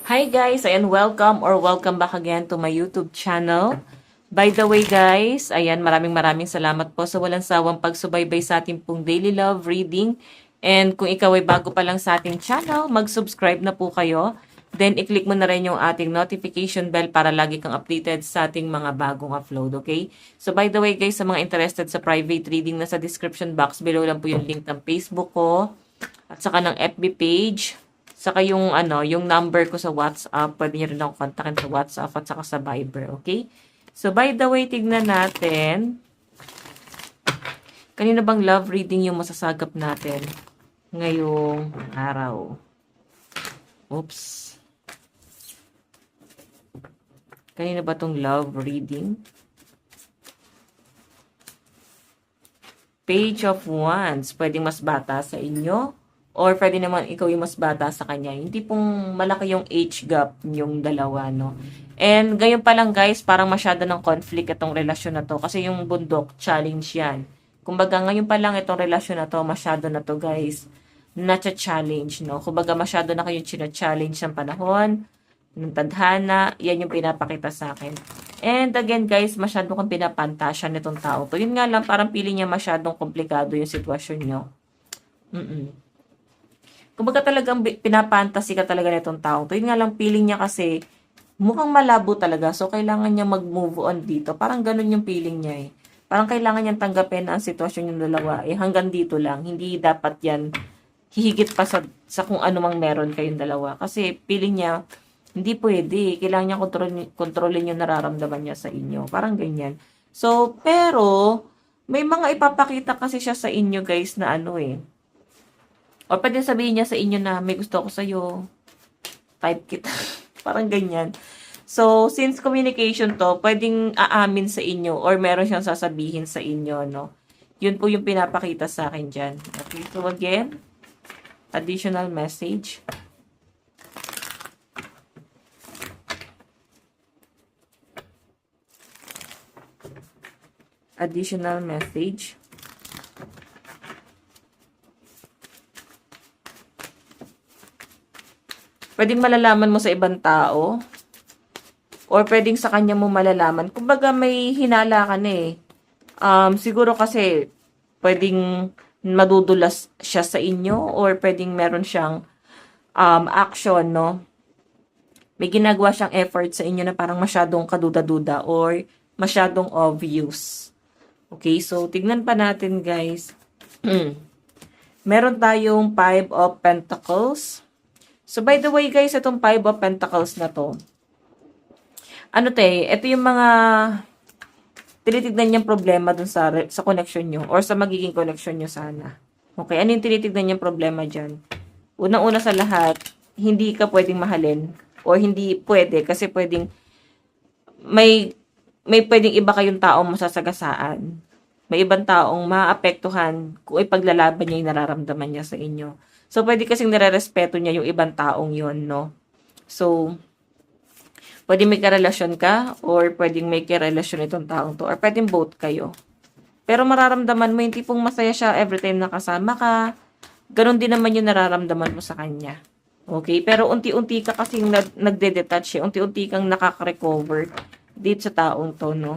Hi guys, ayan, welcome back again to my YouTube channel. By the way guys, ayan, maraming salamat po sa walang sawang pagsubaybay sa ating pong daily love reading. And kung ikaw ay bago pa lang sa ating channel, mag-subscribe na po kayo. Then, i-click mo na rin yung ating notification bell para lagi kang updated sa ating mga bagong upload, okay? So, by the way guys, sa mga interested sa private reading, nasa description box below lang po yung link ng Facebook ko at saka ng FB page. Saka yung yung number ko sa WhatsApp, pwede niyo rin ako kontakin sa WhatsApp at saka sa Viber, okay? So by the way, tignan natin. Kanina bang love reading yung masasagap natin ngayong araw? Oops. Kanina ba tong love reading? Page of Wands, pwedeng mas bata sa inyo. Or pwede naman ikaw yung mas bata sa kanya. Hindi pong malaki yung age gap yung dalawa, no? And gayon pa lang guys, parang masyado ng conflict itong relasyon na to. Kasi yung bundok, challenge yan. Kumbaga ngayon pa lang itong relasyon na to, masyado na to guys. Na-challenge, no? Kumbaga masyado na kayong china-challenge ng panahon, ng tadhana, yan yung pinapakita sa akin. And again guys, masyado kang pinapantasya nitong tao to. Yun nga lang, parang feeling niya masyadong komplikado yung sitwasyon nyo. Kumbaga talagang pinapantasy ka talaga nitong tao to. Yun nga lang feeling niya kasi mukhang malabo talaga. So, kailangan niya mag-move on dito. Parang ganun yung feeling niya eh. Parang kailangan niyang tanggapin ang sitwasyon yung dalawa. Eh, hanggang dito lang. Hindi dapat yan hihigit pa sa kung ano mang meron kayong dalawa. Kasi feeling niya, hindi pwede. Kailangan niya kontrolin yung nararamdaman niya sa inyo. Parang ganyan. So, pero, may mga ipapakita kasi siya sa inyo guys na ano eh. O pwede sabihin niya sa inyo na may gusto ko sa'yo. Type kita. Parang ganyan. So, since communication to, pwedeng aamin sa inyo or meron siyang sasabihin sa inyo, no? Yun po yung pinapakita sa akin dyan. Okay, so again, additional message. Additional message. Pwedeng malalaman mo sa ibang tao. Or pwedeng sa kanya mo malalaman. Kumbaga may hinala ka na eh. Siguro kasi pwedeng madudulas siya sa inyo. Or pwedeng meron siyang action, no? May ginagawa siyang effort sa inyo na parang masyadong kaduda-duda. Or masyadong obvious. Okay, so tignan pa natin guys. Meron tayong 5 of Pentacles. So, by the way, guys, itong 5 of Pentacles na to, ito yung mga tinitignan niyang problema dun sa connection nyo or sa magiging connection nyo sana. Okay, ano yung tinitignan niyang problema dyan? Unang-una sa lahat, hindi ka pwedeng mahalin o hindi pwede kasi pwedeng may pwedeng iba kayong taong masasagasaan. May ibang taong maapektuhan kung ipaglalaban niya yung nararamdaman niya sa inyo. So, pwede kasing nare-respeto niya yung ibang taong yon, no? So, pwede may karelasyon ka or pwedeng may karelasyon itong taong to or pwedeng both kayo. Pero mararamdaman mo yung tipong masaya siya every time nakasama ka. Ganon din naman yung nararamdaman mo sa kanya. Okay? Pero unti-unti ka kasing nagde-detach eh. Unti-unti kang nakaka-recover dito sa taong to, no?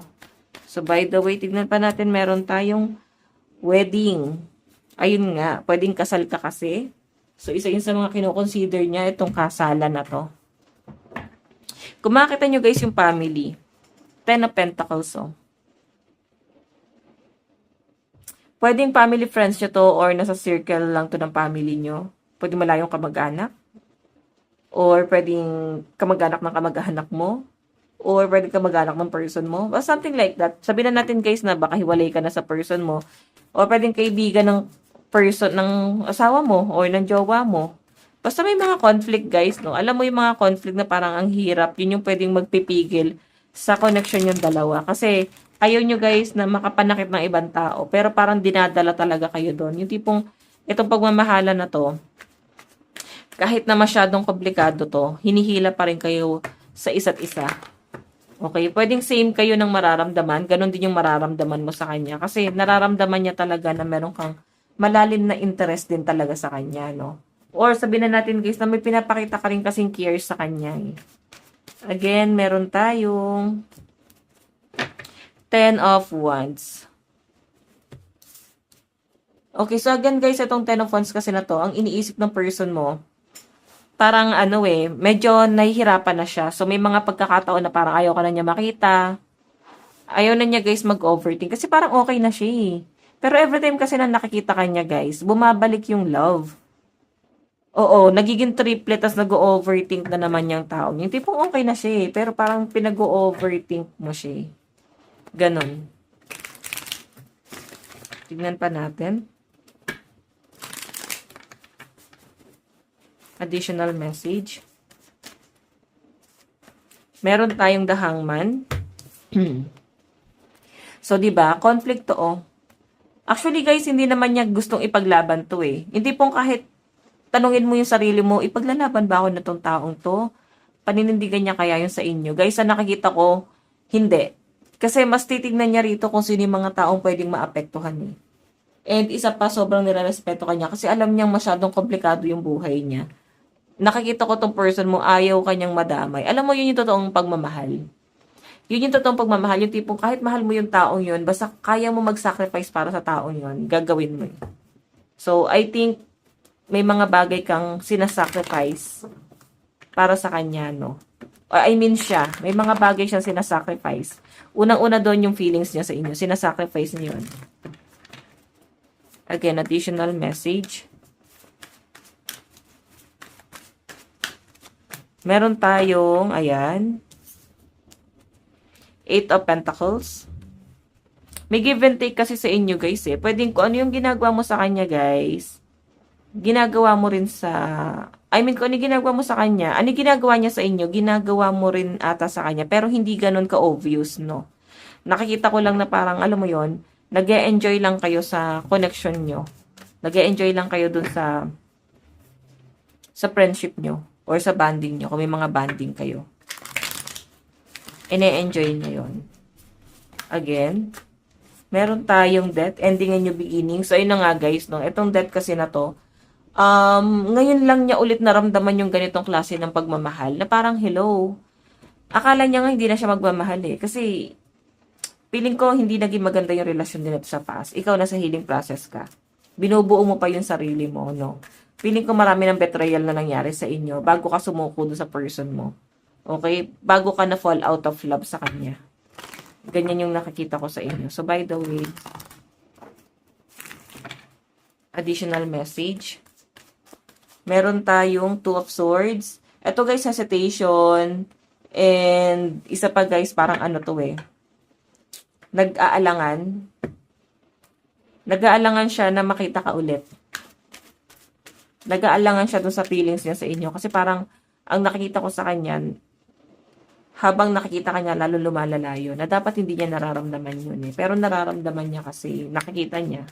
So, by the way, tignan pa natin, meron tayong wedding. Ayun nga, pwedeng kasal ka kasi. So, isa yun sa mga kinoconsider niya itong kasalan na to. Kung makita nyo guys yung family, 10 of Pentacles, oh. Pwedeng family friends nyo to or nasa circle lang to ng family nyo. Pwedeng malayong kamag-anak. Or pwedeng kamag-anak ng kamag-anak mo. Or pwedeng kamag-anak ng person mo. Or something like that. Sabihin na natin guys na baka hiwalay ka na sa person mo. Or pwedeng kaibigan ng person ng asawa mo or ng jowa mo. Basta may mga conflict guys, no? Alam mo yung mga conflict na parang ang hirap, yun yung pwedeng magpipigil sa connection yung dalawa. Kasi ayaw nyo guys na makapanakit ng ibang tao, pero parang dinadala talaga kayo doon. Yung tipong itong pagmamahala na to, kahit na masyadong komplikado to, hinihila pa rin kayo sa isa't isa. Okay, pwedeng same kayo ng mararamdaman, ganun din yung mararamdaman mo sa kanya. Kasi nararamdaman niya talaga na meron kang malalim na interest din talaga sa kanya, no? Or sabihin na natin guys na may pinapakita ka rin kasing care sa kanya. Eh. Again, meron tayong 10 of Wands. Okay, so again guys, itong 10 of Wands kasi na to, ang iniisip ng person mo, parang medyo nahihirapan na siya. So may mga pagkakataon na parang ayaw ka na niya makita. Ayaw na niya guys mag-overthink kasi parang okay na siya eh. Pero every time kasi na nakikita ka niya guys, bumabalik yung love. Oo, nagiging triplet tas nag-overthink na naman yung tao. Yung tipong okay na siya eh, pero parang pinag-overthink mo siya eh. Ganon. Tignan pa natin. Additional message. Meron tayong The Hangman. So, diba, conflict to, oh. Actually, guys, hindi naman niya gustong ipaglaban to, eh. Hindi pong kahit tanungin mo yung sarili mo, ipaglalaban ba ako na tong taong to? Paninindigan niya kaya yun sa inyo? Guys, sa nakikita ko, hindi. Kasi mas titignan niya rito kung sino yung mga taong pwedeng maapektuhan, eh. And isa pa, sobrang nirerespeto kanya kasi alam niyang masyadong komplikado yung buhay niya. Nakikita ko tong person mo, ayaw kanyang madamay. Alam mo, yun yung totoong pagmamahal. Yun yung totoong pagmamahal. Yung tipong kahit mahal mo yung taong yun, basta kaya mo mag-sacrifice para sa taong yun, gagawin mo. So, I think, may mga bagay kang sinasacrifice para sa kanya, no? I mean siya. May mga bagay siyang sinasacrifice. Unang-una doon yung feelings niya sa inyo. Sinasacrifice niyo yun. Again, additional message. Meron tayong, ayan, 8 of Pentacles. May give and take kasi sa inyo, guys, eh. Pwedeng kung ano yung ginagawa mo sa kanya, guys, ginagawa mo rin sa, kung ano ginagawa mo sa kanya, ano ginagawa niya sa inyo, ginagawa mo rin ata sa kanya, pero hindi ganun ka-obvious, no? Nakikita ko lang na parang, alam mo yon, nag-e-enjoy lang kayo sa connection nyo. Nag-e-enjoy lang kayo dun sa friendship nyo. Or sa bonding nyo, kung may mga bonding kayo. Ine-enjoy nyo yun. Again, meron tayong death, ending and new beginning. So, ayun na nga guys, no? Itong death kasi na to, ngayon lang niya ulit naramdaman yung ganitong klase ng pagmamahal, na parang, hello. Akala niya nga hindi na siya magmamahal eh. Kasi, feeling ko hindi naging maganda yung relasyon din ito sa past. Ikaw na sa healing process ka. Binubuo mo pa yung sarili mo, no? Feeling ko marami ng betrayal na nangyari sa inyo bago ka sumuko doon sa person mo. Okay? Bago ka na fall out of love sa kanya. Ganyan yung nakikita ko sa inyo. So, by the way, additional message. Meron tayong 2 of Swords. Ito guys, hesitation. And isa pa guys, parang ano to eh. Nag-aalangan. Nag-aalangan siya na makita ka ulit. Nag-aalangan siya dun sa feelings niya sa inyo. Kasi parang, ang nakikita ko sa kanya, habang nakikita kanya, lalo lumalala yun, na dapat hindi niya nararamdaman yun eh. Pero nararamdaman niya kasi, nakikita niya.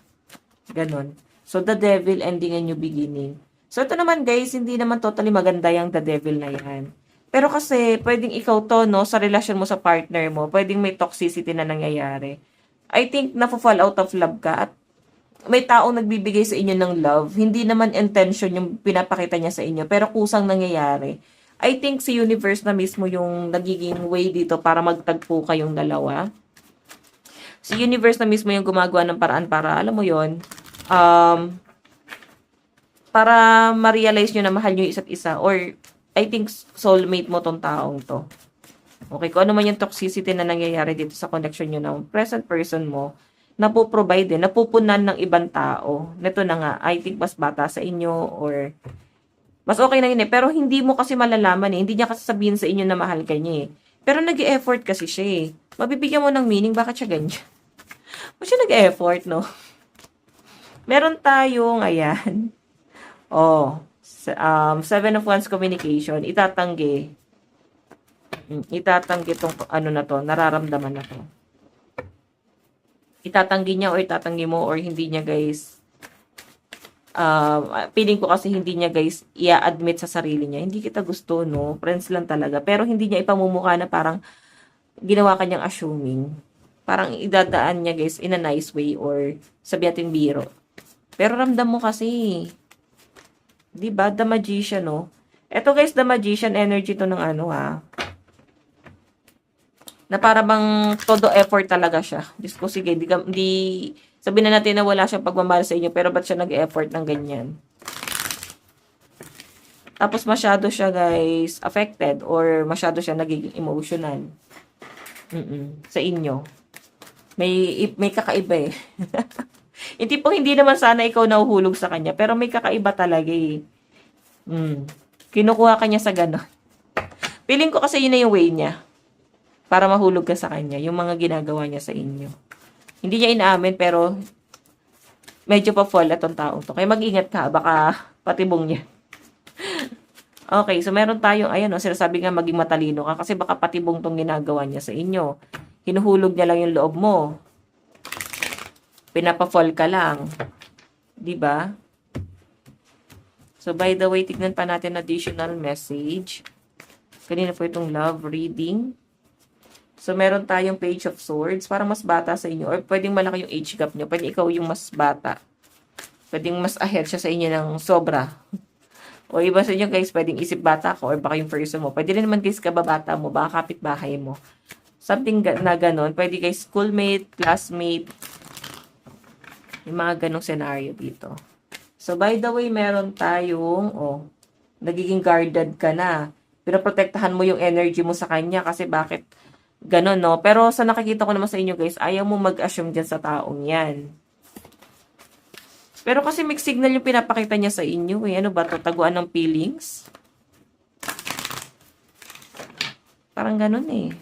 Ganon. So, the devil ending a new beginning. So, ito naman guys, hindi naman totally maganda yung the devil na yan. Pero kasi, pwedeng ikaw to, no, sa relasyon mo sa partner mo, pwedeng may toxicity na nangyayari. I think, na-fall out of love ka at may taong nagbibigay sa inyo ng love, hindi naman intention yung pinapakita niya sa inyo, pero kusang nangyayari. I think si universe na mismo yung nagiging way dito para magtagpo kayong dalawa. Si universe na mismo yung gumagawa ng paraan para, alam mo yon, para ma-realize nyo na mahal nyo yung isa't isa, or I think soulmate mo tong taong to. Okay, kung ano man yung toxicity na nangyayari dito sa connection nyo ng present person mo, napoprovide din, napupunan ng ibang tao. Nito na nga, I think mas bata sa inyo or mas okay na yun eh. Pero hindi mo kasi malalaman eh. Hindi niya kasi sabihin sa inyo na mahal ka niya eh. Pero nag-e-effort kasi siya eh. Mabibigyan mo ng meaning, bakit siya ganyan? Ba't siya nag-e-effort, no? Meron tayong, ayan. Oh, 7 of Wands communication. Itatanggi. Itatanggi itong ano na to, nararamdaman na to. Itatanggi niya or itatanggi mo or hindi niya guys, feeling ko kasi hindi niya guys i-admit sa sarili niya. Hindi kita gusto, no? Friends lang talaga. Pero hindi niya ipamumukha na parang ginawa kanyang assuming. Parang idadaan niya guys in a nice way or sabi natin biro. Pero ramdam mo kasi. 'Di ba? The Magician, no? Eto guys, The Magician energy to ng ano na para bang todo effort talaga siya. Diyos ko, sige, sabihin na natin na wala siyang pagmamahal sa inyo, pero ba't siya nag-effort ng ganyan? Tapos masyado siya guys affected or masyado siya nagiging emotional. Sa inyo. May kakaiba eh. Hindi po, hindi naman sana ikaw nahuhulog sa kanya, pero may kakaiba talaga eh. Kinukuha ka niya sa gano'n. Feeling ko kasi yun na yung way niya para mahulog ka sa kanya, yung mga ginagawa niya sa inyo. Hindi niya inaamin, pero medyo pa fall atong taong to. Kaya mag-ingat ka, baka patibong niya. Okay, so meron tayong, ayan, sinasabi nga maging matalino ka kasi baka patibong tong ginagawa niya sa inyo. Hinuhulog niya lang yung loob mo. Pinapa-fall ka lang. 'Di ba? So, by the way, tignan pa natin additional message. Kanina po itong love reading. So, meron tayong Page of Swords. Parang mas bata sa inyo. Or pwedeng malaki yung age gap nyo. Pwede ikaw yung mas bata. Pwedeng mas ahead siya sa inyo ng sobra. O iba sa inyo guys, pwedeng isip bata ko. Or baka yung person mo. Pwede rin naman guys kababata mo. Baka kapitbahay mo. Something na ganon. Pwede guys schoolmate, classmate. Yung mga ganong scenario dito. So, by the way, meron tayong, nagiging guarded ka na. Pinoprotektahan mo yung energy mo sa kanya kasi bakit ganon, no? Pero sa nakikita ko naman sa inyo, guys, ayaw mo mag-assume dyan sa taong yan. Pero kasi mixed signal yung pinapakita niya sa inyo, eh. Ano ba to? Taguan ng feelings? Parang ganon, eh.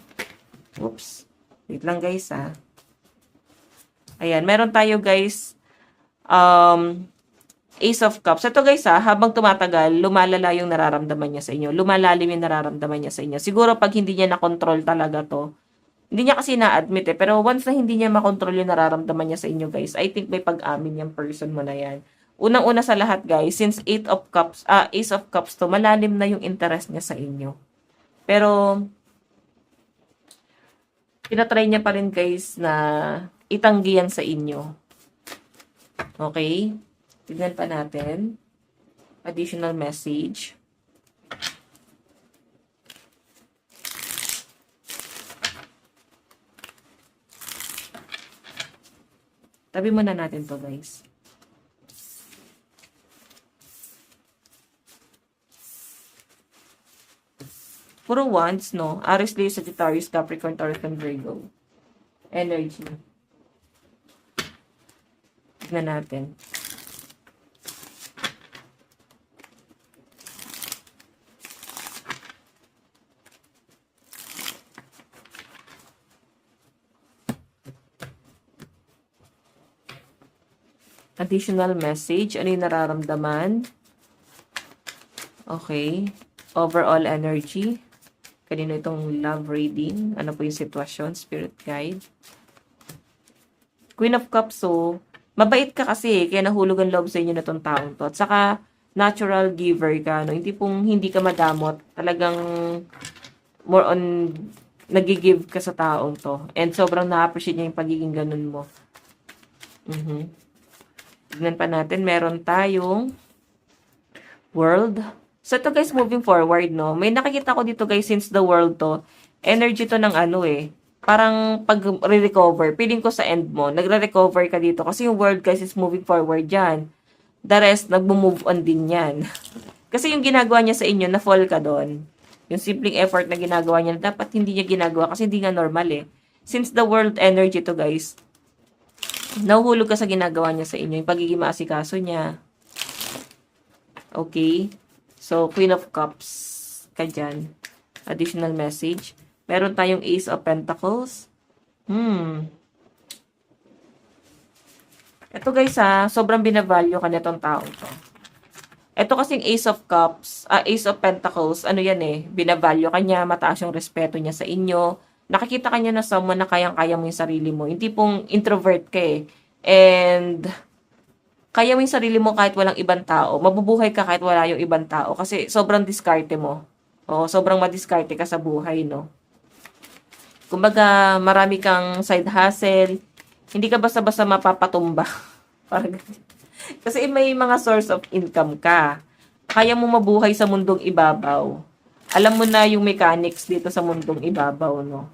Oops. Wait lang, guys, Ayan, meron tayo, guys, Ace of Cups. Ito guys habang tumatagal, lumalala yung nararamdaman niya sa inyo. Lumalalim yung nararamdaman niya sa inyo. Siguro pag hindi niya na-control talaga to, hindi niya kasi na-admit pero once na hindi niya makontrol yung nararamdaman niya sa inyo guys, I think may pag-amin yung person mo na yan. Unang-una sa lahat guys, since Ace of Cups to, malalim na yung interest niya sa inyo. Pero, tinatry niya pa rin guys na itanggi yan sa inyo. Okay? Tignan pa natin. Additional message. Tabi muna natin to guys. Puro wands, no? Aries, Leo, Sagittarius, Capricorn, Taurus, and Virgo. Energy. Tignan natin. Additional message. Ano yung nararamdaman? Okay. Overall energy. Kanino itong love reading? Ano po yung sitwasyon? Spirit guide. Queen of Cups, so, mabait ka kasi, kaya nahulog ang love sa inyo na itong taong to. At saka, natural giver ka, no? Hindi ka madamot. Talagang, more on, nagigive ka sa taong to. And sobrang na-appreciate niya yung pagiging ganun mo. Tignan pa natin, meron tayong world. So, ito guys, moving forward, no? May nakikita ko dito guys, since the world to, energy to ng parang pag-recover. Feeling ko sa end mo, nagre-recover ka dito. Kasi yung world guys is moving forward dyan. The rest, nagmo-move on din yan. Kasi yung ginagawa niya sa inyo, na-fall ka doon. Yung simpleng effort na ginagawa niya, dapat hindi niya ginagawa kasi hindi nga normal eh. Since the world energy to guys, nahuhulog ka sa ginagawa niya sa inyo, yung pagiging maasikaso niya. Okay? So, Queen of Cups ka dyan. Additional message. Meron tayong Ace of Pentacles. Ito guys sobrang binavalue ka nitong taong to. Ito kasing Ace of Cups, Ace of Pentacles, ano yan binavalue ka niya, mataas yung respeto niya sa inyo. Nakikita ka niya na someone na kayang-kaya mo yung sarili mo. Hindi pong introvert ka And, kaya mo yung sarili mo kahit walang ibang tao. Mabubuhay ka kahit wala yung ibang tao. Kasi sobrang diskarte mo. Sobrang madiskarte ka sa buhay, no? Kumbaga, marami kang side hustle. Hindi ka basta-basta mapapatumba. Parang Kasi may mga source of income ka. Kaya mo mabuhay sa mundong ibabaw. Alam mo na yung mechanics dito sa mundong ibabaw, no?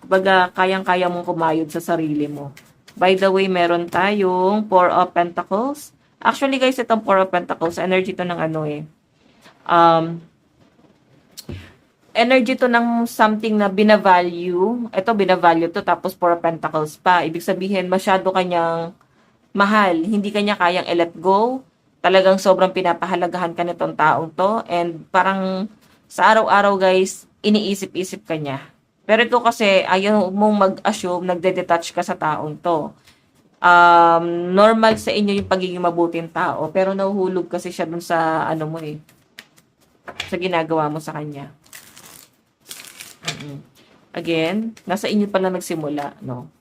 Kumbaga, kayang-kaya mong kumayod sa sarili mo. By the way, meron tayong Four of Pentacles. Actually, guys, itong Four of Pentacles, energy to ng ano eh. Energy to ng something na binavalue. Ito, binavalue to, tapos Four of Pentacles pa. Ibig sabihin, masyado kanyang mahal. Hindi kanya kayang i-let go. Talagang sobrang pinapahalagahan ka nitong taong to. And parang sa araw-araw, guys, iniisip-isip ka niya. Pero ito kasi, ayaw mong mag-assume, nagde-detach ka sa taong to. Normal sa inyo yung pagiging mabuting tao, pero nahuhulog kasi siya dun sa, ano mo eh, sa ginagawa mo sa kanya. Again, nasa inyo pala nagsimula, no?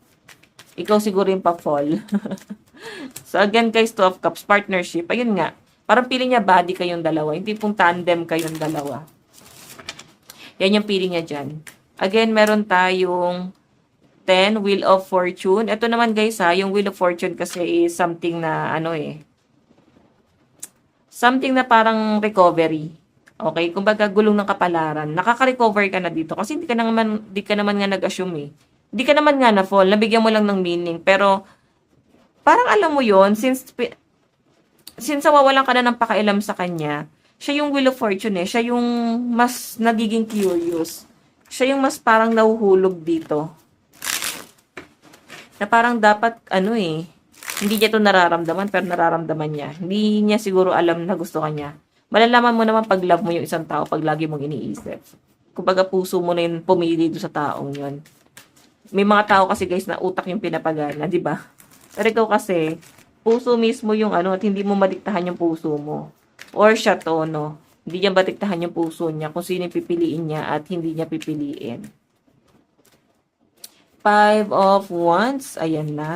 Ikaw siguro yung pa-fall. So again, guys, Two of Cups, partnership, ayun nga, parang feeling niya body kayong dalawa, hindi pong tandem kayong dalawa. Yan yung feeling niya dyan. Again, meron tayong 10, Wheel of Fortune. Ito naman guys ha, yung Wheel of Fortune kasi is something na ano eh. Something na parang recovery. Okay? Kumbaga gulong ng kapalaran. Nakaka-recover ka na dito kasi hindi ka naman nga nag-assume eh. Hindi ka naman nga na-fall. Nabigyan mo lang ng meaning. Pero parang alam mo yon since nawawalan ka na ng pakailam sa kanya, siya yung Wheel of Fortune eh. Siya yung mas nagiging curious. Siya yung mas parang nahuhulog dito. Na parang dapat, ano eh, hindi niya ito nararamdaman, pero nararamdaman niya. Hindi niya siguro alam na gusto ka niya. Malalaman mo naman pag love mo yung isang tao, pag lagi mong iniisip. Kumbaga puso mo na yung pumili doon sa taong yun. May mga tao kasi guys na utak yung pinapagana, di ba? Pero ikaw kasi, puso mismo yung ano, at hindi mo madiktahan yung puso mo. Or siya to, no? Hindi niya batiktahan yung puso niya kung sino yung pipiliin niya at hindi niya pipiliin. Five of Wands. Ayan na.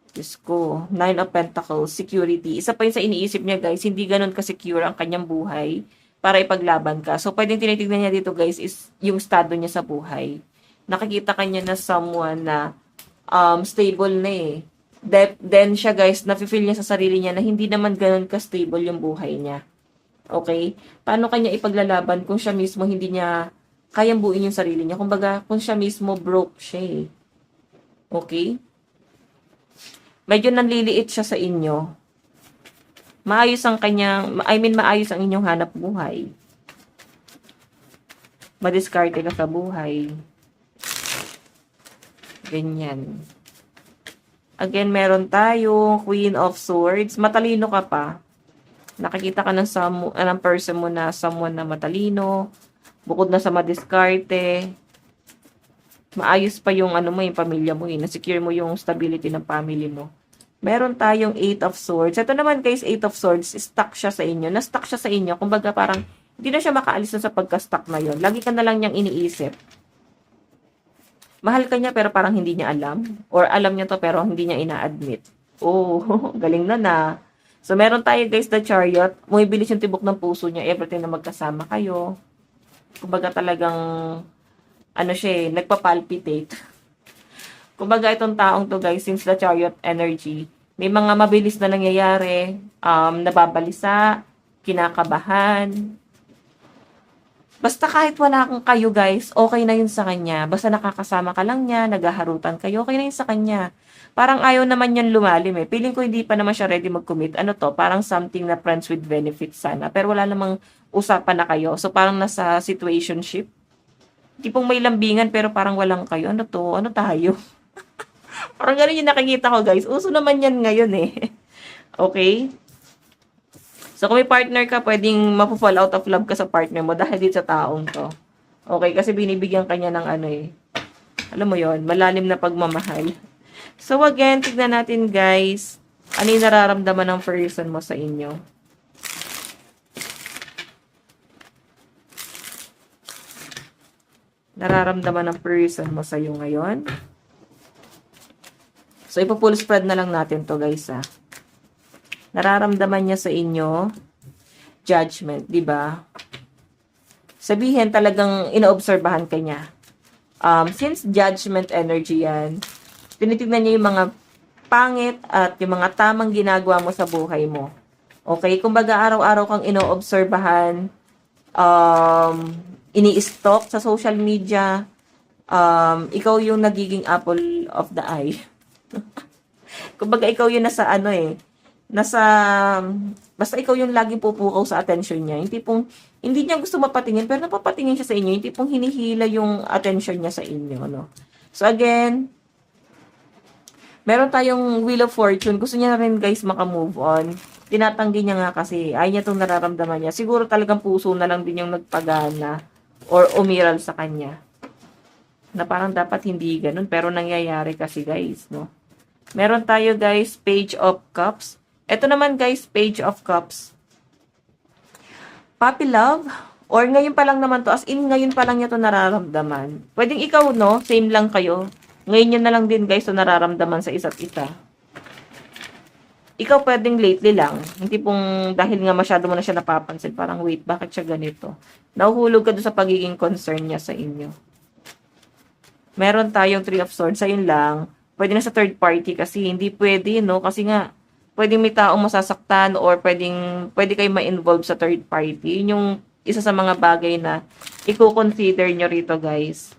Diyos ko. Nine of Pentacles. Security. Isa pa yun sa iniisip niya, guys. Hindi ganun ka-secure ang kanyang buhay para ipaglaban ka. So, pwedeng tinitignan niya dito, guys, is yung estado niya sa buhay. Nakikita kanya na someone na stable na eh. Then siya, guys, nafe-feel niya sa sarili niya na hindi naman ganun ka-stable yung buhay niya. Okay? Paano kanya ipaglalaban kung siya mismo hindi niya kayang buuin yung sarili niya? Kumbaga, kung siya mismo broke siya eh. Okay? Medyo nanliliit siya sa inyo. Maayos ang kanyang, maayos ang inyong hanap buhay. Madiskarte ka sa buhay. Ganyan. Again, meron tayong Queen of Swords. Matalino ka pa. Nakikita ka ng person mo na someone na matalino, bukod na sa madiskarte, maayos pa yung ano mo, yung pamilya mo, na-secure mo yung stability ng family mo. Meron tayong Eight of Swords. Ito naman guys, Eight of Swords, stuck siya sa inyo. Na-stuck siya sa inyo, kumbaga parang hindi na siya makaalis na sa pagka-stuck na yon. Lagi ka na lang niyang iniisip. Mahal ka niya pero parang hindi niya alam. Or alam niya to pero hindi niya ina-admit. Oh, galing na. So, meron tayo guys na Chariot. Bumibilis yung tibok ng puso niya everything na magkasama kayo. Kumbaga talagang, ano siya eh, nagpapalpitate. Kumbaga itong taong to guys, since the Chariot energy, may mga mabilis na nangyayari, nababalisa, kinakabahan. Basta kahit wala kang kayo guys, okay na yun sa kanya. Basta nakakasama ka lang niya, naghaharutan kayo, okay na yun sa kanya. Parang ayaw naman yan lumalim eh. Feeling ko hindi pa naman siya ready mag-commit. Ano to? Parang something na friends with benefits sana. Pero wala namang usapan na kayo. So parang nasa situationship. Tipong may lambingan pero parang walang kayo. Ano to? Ano tayo? Parang ganun yung nakikita ko guys. Uso naman yan ngayon eh. Okay? So kung may partner ka, pwedeng mapu-fall out of love ka sa partner mo dahil dito sa taong to. Okay? Kasi binibigyan kanya ng ano eh. Alam mo yon, malalim na pagmamahal. So again, tignan natin guys, ano yung nararamdaman ng person mo sa inyo. Nararamdaman ng person mo sa iyo ngayon. So ipo-full spread na lang natin to guys ha. Nararamdaman niya sa inyo judgment, di ba? Sabihin talagang inoobserbahan ka niya. Since judgment energy yan, tinitignan niya yung mga pangit at yung mga tamang ginagawa mo sa buhay mo. Okay? Kumbaga, araw-araw kang inoobserbahan, um, ini-stalk sa social media, ikaw yung nagiging apple of the eye. Kumbaga, ikaw yung nasa ano eh, nasa, basta ikaw yung laging pupukaw sa attention niya. Yung tipong, hindi niya gusto mapatingin, pero napapatingin siya sa inyo. Yung tipong hinihila yung attention niya sa inyo, no? So, again, meron tayong Wheel of Fortune. Gusto niya na rin, guys, makamove on. Tinatanggi niya nga kasi, ay niya itong nararamdaman niya. Siguro talagang puso na lang din yung nagpagana or umiral sa kanya. Na parang dapat hindi ganun, pero nangyayari kasi, guys, no? Meron tayo, guys, Page of Cups. Ito naman, guys, Page of Cups. Puppy love, or ngayon pa lang naman to, as in ngayon pa lang niya to nararamdaman. Pwedeng ikaw, no? Same lang kayo. Ngayon yun na lang din, guys, to nararamdaman sa isa't isa. Ikaw pwedeng lately lang. Hindi pong dahil nga masyado mo na siya napapansin. Parang, wait, bakit siya ganito? Nahuhulog ka doon sa pagiging concern niya sa inyo. Meron tayong Three of Swords. Ayun lang. Pwede na sa third party kasi hindi pwede, no? Kasi nga, pwedeng may taong masasaktan or pwede kayo ma-involve sa third party. Yun yung isa sa mga bagay na i-consider nyo rito, guys.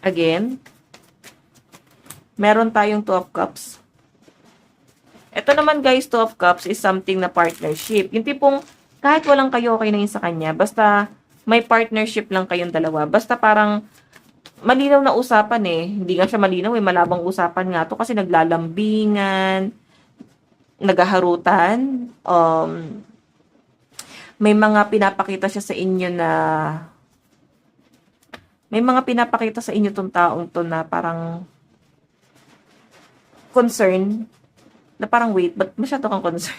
Again, meron tayong Two of Cups. Ito naman, guys, Two of Cups is something na partnership. Yung tipong, kahit walang kayo, okay na yun sa kanya. Basta, may partnership lang kayong dalawa. Basta parang, malinaw na usapan eh. Hindi nga siya malinaw eh. Malabang usapan nga to kasi naglalambingan, nagaharutan, may mga pinapakita siya sa inyo na may mga pinapakita sa inyo tong taong to na parang concern na parang wait, ba't masyado kang concern?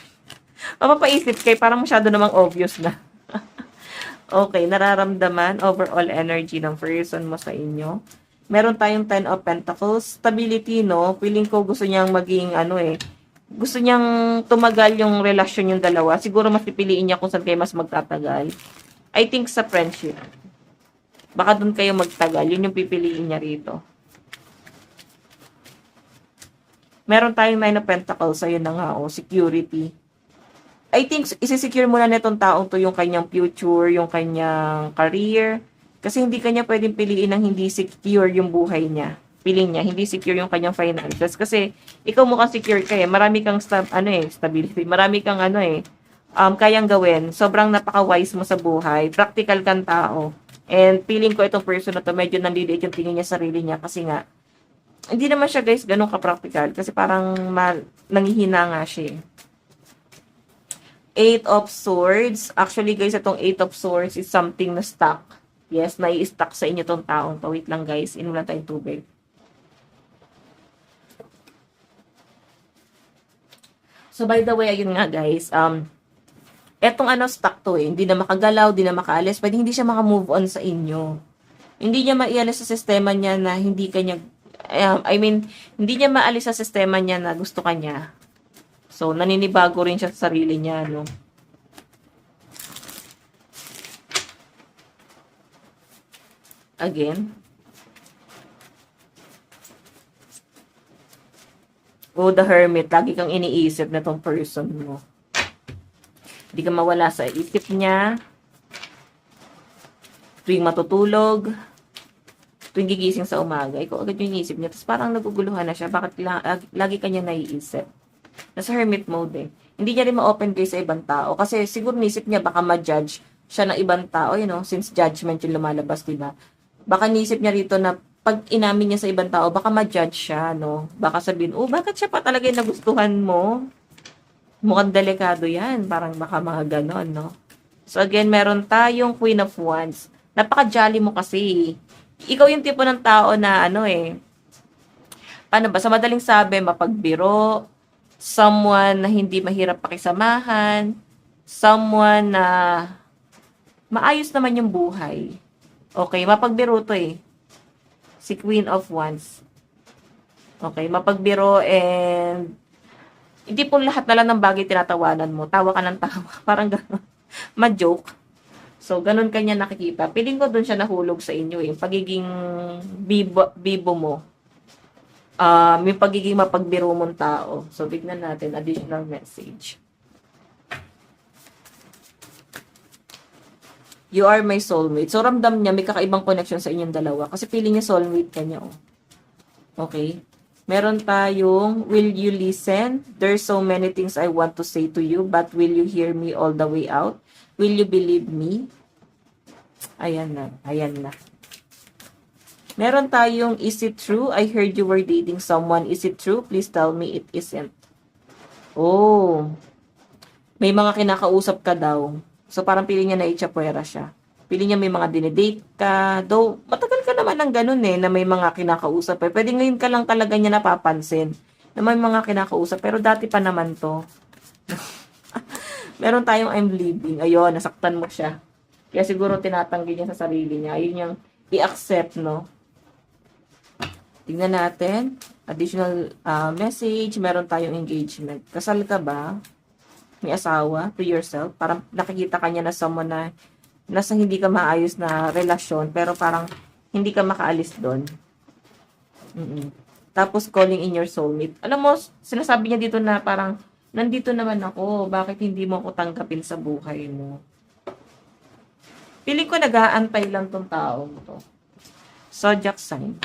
Mapapaisip kayo, parang masyado namang obvious na. Okay, nararamdaman overall energy ng person mo sa inyo. Meron tayong Ten of Pentacles. Stability, no? Feeling ko gusto niyang maging, gusto niyang tumagal yung relasyon yung dalawa. Siguro mas pipiliin niya kung saan kayo mas magtatagal. I think sa friendship. Baka doon kayo magtagal. Yun yung pipiliin niya rito. Meron tayong Nine of Pentacles. Ayun na nga, security. I think, isi-secure muna nitong taong to yung kanyang future, yung kanyang career. Kasi hindi kanya pwedeng piliin ng hindi secure yung buhay niya. Piling niya, hindi secure yung kanyang finances. Kasi, ikaw mukhang secure ka eh. Marami kang, stability. Marami kang, kayang gawin. Sobrang napaka-wise mo sa buhay. Practical kang tao. And, feeling ko itong person na to, medyo nandiliit yung tingin niya sa sarili niya. Kasi nga, hindi naman siya, guys, ganun ka-practical. Kasi parang, nangihina nga siya eh. Eight of Swords. Actually, guys, itong Eight of Swords is something na stuck. Yes, nai-stuck sa inyo tong taong to. Wait lang, guys. Inulan tayong tubig. So, by the way, ayun nga, guys. Etong stuck to eh. Hindi na makagalaw, hindi na makaalis. Pwede hindi siya makamove on sa inyo. Hindi niya maialis sa sistema niya na hindi kanya, hindi niya maalis sa sistema niya na gusto kanya. So, naninibago rin siya sa sarili niya, no? Again. Oh, the Hermit. Lagi kang iniisip na tong person mo. Hindi ka mawala sa isip niya. Tuwing matutulog. Tuwing gigising sa umaga. Ikaw agad yung iniisip niya. Tapos parang naguguluhan na siya. Bakit lagi kanya naiisip? Nasa hermit mode eh. Hindi niya rin ma-open kayo sa ibang tao. Kasi siguro nisip niya baka ma-judge siya ng ibang tao, since judgment yung lumalabas, diba? Baka nisip niya rito na pag inamin niya sa ibang tao, baka ma-judge siya, no? Baka sabihin, bakit siya pa talaga yung nagustuhan mo? Mukhang delikado yan. Parang baka mga ganon, no? So again, meron tayong Queen of Wands. Napaka-jolly mo kasi. Ikaw yung tipo ng tao na paano ba? Sa madaling sabi, mapagbiro, someone na hindi mahirap pakisamahan, someone na maayos naman yung buhay. Okay, mapagbiro to eh. Si Queen of Wands. Okay, mapagbiro and hindi po lahat na lang ng bagay tinatawanan mo. Tawa ka ng tawa. Parang gano'n. Ma-joke. So, ganun kanya nakikita. Piling ko dun siya nahulog sa inyo eh. Pagiging bibo mo. Yung pagiging mapagbiro mong tao. So, tignan natin, additional message. You are my soulmate. So, ramdam niya, may kakaibang connection sa inyong dalawa. Kasi feeling niya soulmate ka niya, oh. Okay? Meron tayong, will you listen? There's so many things I want to say to you, but will you hear me all the way out? Will you believe me? Ayan na. Ayan na. Meron tayong, is it true? I heard you were dating someone. Is it true? Please tell me it isn't. Oh. May mga kinakausap ka daw. So, parang piling niya na itchapwera siya. Piling niya may mga dinedate ka. Though, matagal ka naman ng ganun na may mga kinakausap. Pwede ngayon ka lang talaga niya napapansin na may mga kinakausap. Pero dati pa naman to. Meron tayong I'm leaving. Ayun, nasaktan mo siya. Kaya siguro tinatanggi niya sa sarili niya. Ayun yung i-accept, no? Tingnan natin. Additional message. Meron tayong engagement. Kasal ka ba? May asawa? To yourself? Parang nakikita ka niya na someone na nasa hindi ka maayos na relasyon, pero parang hindi ka makaalis doon. Tapos calling in your soulmate. Alam mo, sinasabi niya dito na parang, nandito naman ako, bakit hindi mo ako tanggapin sa buhay mo? Piling ko nag-aantay lang tong taong to. Zodiac sign.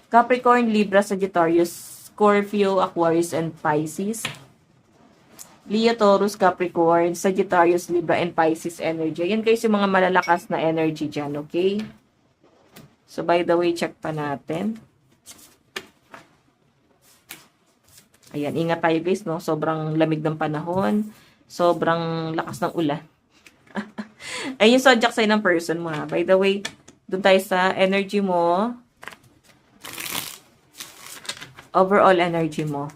Capricorn, Libra, Sagittarius, Scorpio, Aquarius, and Pisces. Leo, Taurus, Capricorn, Sagittarius, Libra, and Pisces energy. Yan guys yung mga malalakas na energy dyan, okay? So, by the way, check pa natin. Ayan, ingat tayo guys, no? Sobrang lamig ng panahon. Sobrang lakas ng ulan. Ayun yung zodiac sign ng person mo, ha? By the way, dun tayo sa energy mo. Overall energy mo.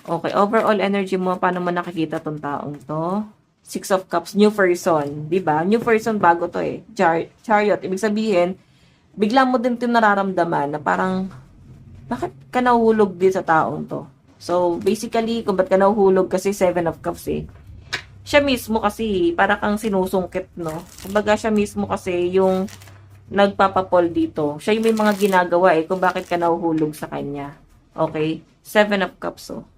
Okay, overall energy mo, paano mo nakikita tong taong to? Six of Cups, new person, 'di ba? New person, bago to eh. Chariot, ibig sabihin, bigla mo din 'yung nararamdaman na parang, bakit ka nahuhulog din sa taong to? So, basically, kung ba't ka nahuhulog kasi Seven of Cups eh. Siya mismo kasi, para kang sinusungkit, no? Kumbaga siya mismo kasi yung nagpapapol dito. Siya yung may mga ginagawa eh, kung bakit ka nahuhulog sa kanya. Okay? Seven of Cups, oh.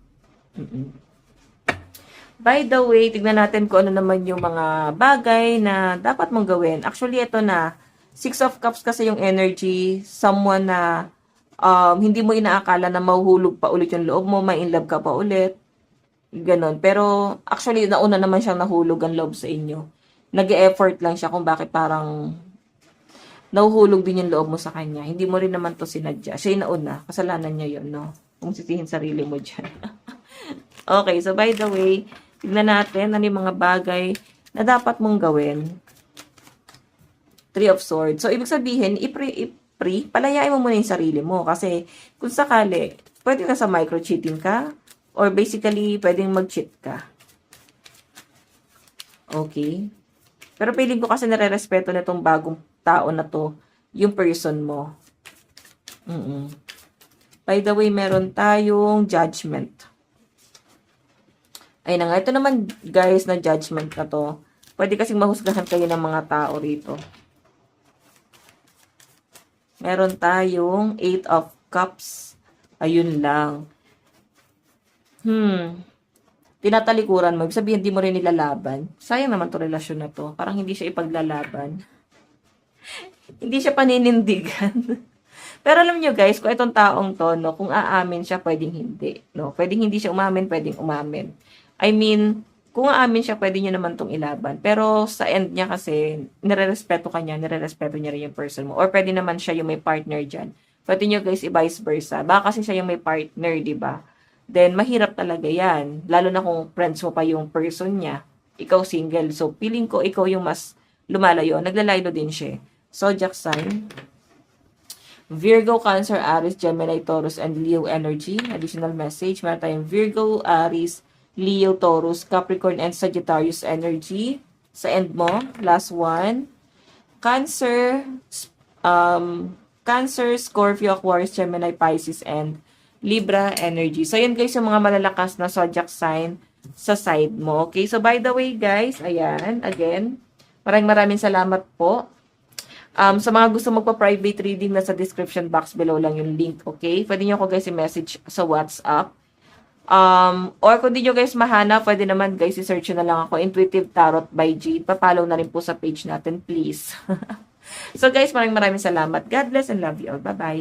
By the way, tignan natin kung ano naman yung mga bagay na dapat mong gawin. Actually, ito na. Six of Cups kasi yung energy. Someone na hindi mo inaakala na mahuhulog pa ulit yung loob mo, may in love ka pa ulit. Ganon. Pero, actually, nauna naman siyang nahulog ang loob sa inyo. Nag-e-effort lang siya kung bakit parang nahuhulog din yung loob mo sa kanya. Hindi mo rin naman to sinadya. Siya yung nauna. Kasalanan niya yun, no? Kung sisihin sarili mo dyan. Okay, so by the way, tignan natin ano yung mga bagay na dapat mong gawin. Three of Swords. So, ibig sabihin, palayain mo muna yung sarili mo. Kasi, kung sakali, pwede ka sa micro-cheating ka, or basically, pwedeng mag-cheat ka. Okay? Pero feeling ko kasi nare-respeto na itong bagong tao na to, yung person mo. By the way, meron tayong Judgment. Ayun na nga. Ito naman, guys, na judgment na to. Pwede kasing mahusgahan kayo ng mga tao rito. Meron tayong Eight of Cups. Ayun lang. Tinatalikuran mo. Ibig sabihin, hindi mo rin nilalaban. Sayang naman to relasyon na to. Parang hindi siya ipaglalaban. Hindi siya paninindigan. Pero alam nyo guys, kung itong taong to, no, kung aamin siya, pwedeng hindi. No? Pwedeng hindi siya umamin, pwedeng umamin. I mean, kung aamin siya, pwede niya naman tong ilaban. Pero sa end niya kasi, nire-respeto ka niya, nire-respeto niya rin yung person mo. Or pwede naman siya yung may partner dyan. Pwede nyo guys, i-vice versa. Baka kasi siya yung may partner, di ba? Then, mahirap talaga yan. Lalo na kung friends mo pa yung person niya. Ikaw single. So, feeling ko, ikaw yung mas lumalayo. Naglalaylo din siya. Zodiac sign. Virgo, Cancer, Aries, Gemini, Taurus, and Leo energy. Additional message. Meron tayong Virgo, Aries, Leo, Taurus, Capricorn, and Sagittarius energy. Sa end mo, last one. Cancer, Scorpio, Aquarius, Gemini, Pisces, and Libra energy. So, yun guys, yung mga malalakas na zodiac sign sa side mo. Okay, so by the way guys, ayan, again, maraming salamat po. Sa mga gusto magpa-private reading, nasa description box below lang yung link, okay? Pwede nyo ako guys i-message sa WhatsApp. Or kung di nyo guys mahanap, pwede naman guys i-search nyo na lang ako, Intuitive Tarot by Jade. Pa-follow na rin po sa page natin, please. So guys, maraming salamat. God bless and love you all. Bye-bye.